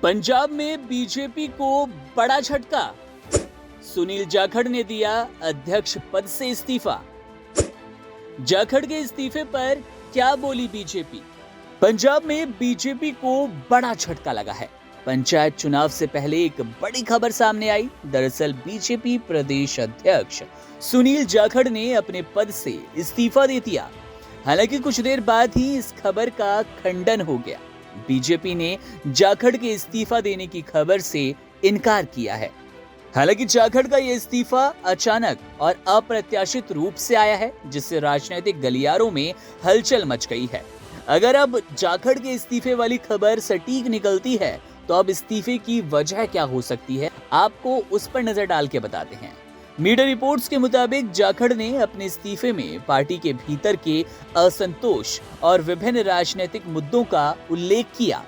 पंजाब में बीजेपी को बड़ा झटका। सुनील जाखड़ ने दिया अध्यक्ष पद से इस्तीफा। जाखड़ के इस्तीफे पर क्या बोली बीजेपी? पंजाब में बीजेपी को बड़ा झटका लगा है। पंचायत चुनाव से पहले एक बड़ी खबर सामने आई। दरअसल बीजेपी प्रदेश अध्यक्ष सुनील जाखड़ ने अपने पद से इस्तीफा दे दिया। हालांकि कुछ देर बाद ही इस खबर का खंडन हो गया। बीजेपी ने जाखड़ के इस्तीफा देने की खबर से इनकार किया है। हालांकि जाखड़ का यह इस्तीफा अचानक और अप्रत्याशित रूप से आया है, जिससे राजनीतिक गलियारों में हलचल मच गई है। अगर अब जाखड़ के इस्तीफे वाली खबर सटीक निकलती है तो अब इस्तीफे की वजह क्या हो सकती है, आपको उस पर नजर डाल के बताते हैं। मीडिया रिपोर्ट्स के मुताबिक जाखड़ ने अपने इस्तीफे में पार्टी के भीतर के असंतोष और विभिन्न राजनीतिक मुद्दों का उल्लेख किया।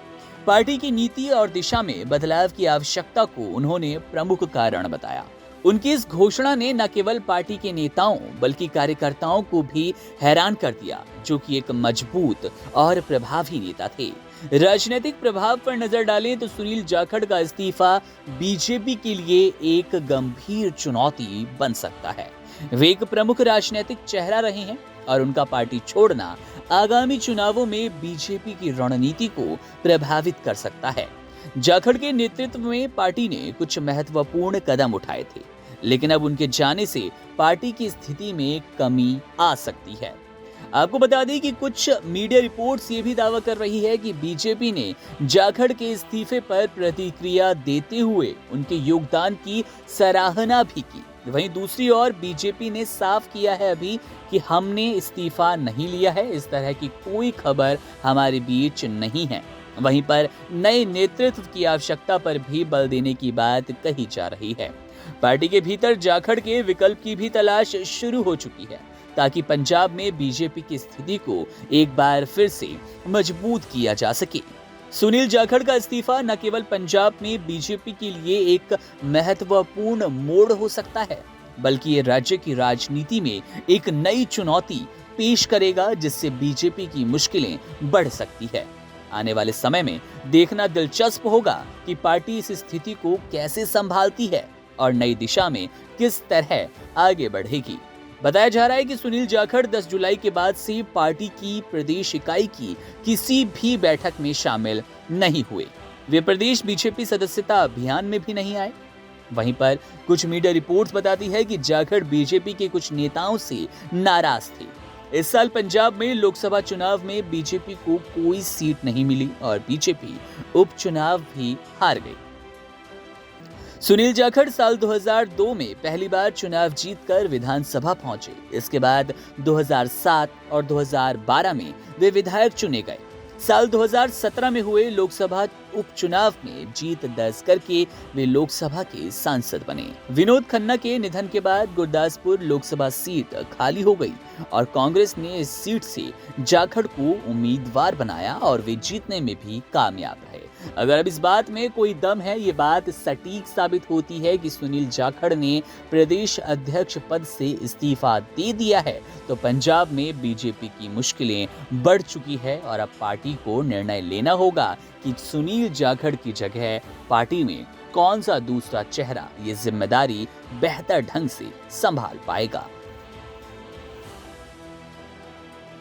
पार्टी की नीति और दिशा में बदलाव की आवश्यकता को उन्होंने प्रमुख कारण बताया। उनकी इस घोषणा ने न केवल पार्टी के नेताओं बल्कि कार्यकर्ताओं को भी हैरान कर दिया, जो कि एक मजबूत और प्रभावी नेता थे। राजनीतिक प्रभाव पर नजर डालें तो सुनील जाखड़ का इस्तीफा बीजेपी के लिए एक गंभीर चुनौती बन सकता है। वे एक प्रमुख राजनीतिक चेहरा रहे हैं और उनका पार्टी छोड़ना आगामी चुनावों में बीजेपी की रणनीति को प्रभावित कर सकता है। जाखड़ के नेतृत्व में पार्टी ने कुछ महत्वपूर्ण कदम उठाए थे, लेकिन अब उनके जाने से पार्टी की स्थिति में कमी आ सकती है। आपको बता दें कि कुछ मीडिया रिपोर्ट्स ये भी दावा कर रही है कि बीजेपी ने जाखड़ के इस्तीफे पर प्रतिक्रिया देते हुए उनके योगदान की सराहना भी की। वहीं दूसरी ओर बीजेपी ने साफ किया है अभी कि हमने इस्तीफा नहीं लिया है, इस तरह की कोई खबर हमारे बीच नहीं है। वहीं पर नए नेतृत्व की आवश्यकता पर भी बल देने की बात कही जा रही है। पार्टी के भीतर जाखड़ के विकल्प की भी तलाश शुरू हो चुकी है, ताकि पंजाब में बीजेपी की स्थिति को एक बार फिर से मजबूत किया जा सके। सुनील जाखड़ का इस्तीफा न केवल पंजाब में बीजेपी के लिए एक महत्वपूर्ण मोड़ हो सकता है, बल्कि ये राज्य की राजनीति में एक नई चुनौती पेश करेगा, जिससे बीजेपी की मुश्किलें बढ़ सकती है। आने वाले समय में देखना दिलचस्प होगा कि पार्टी इस स्थिति को कैसे संभालती है और नई दिशा में किस तरह आगे बढ़ेगी। बताया जा रहा है कि सुनील जाखड़ 10 जुलाई के बाद से पार्टी की प्रदेश इकाई की किसी भी बैठक में शामिल नहीं हुए। वे प्रदेश बीजेपी सदस्यता अभियान में भी नहीं आए। वहीं पर कुछ मीडिया रिपोर्ट्स बताती है कि जाखड़ बीजेपी के कुछ नेताओं से नाराज थे। इस साल पंजाब में लोकसभा चुनाव में बीजेपी को कोई सीट नहीं मिली और बीजेपी उपचुनाव भी हार गई। सुनील जाखड़ साल 2002 में पहली बार चुनाव जीतकर विधानसभा पहुंचे। इसके बाद 2007 और 2012 में वे विधायक चुने गए। साल 2017 में हुए लोकसभा उपचुनाव में जीत दर्ज करके वे लोकसभा के सांसद बने। विनोद खन्ना के निधन के बाद गुरदासपुर लोकसभा सीट खाली हो गई और कांग्रेस ने इस सीट से जाखड़ को उम्मीदवार बनाया और वे जीतने में भी कामयाब रहे। अगर अब इस बात में कोई दम है, ये बात सटीक साबित होती है कि सुनील जाखड़ ने प्रदेश अध्यक्ष पद से इस्तीफा दे दिया है, तो पंजाब में बीजेपी की मुश्किलें बढ़ चुकी है और अब पार्टी को निर्णय लेना होगा कि सुनील जाखड़ की जगह पार्टी में कौन सा दूसरा चेहरा ये जिम्मेदारी बेहतर ढंग से संभाल पाएगा।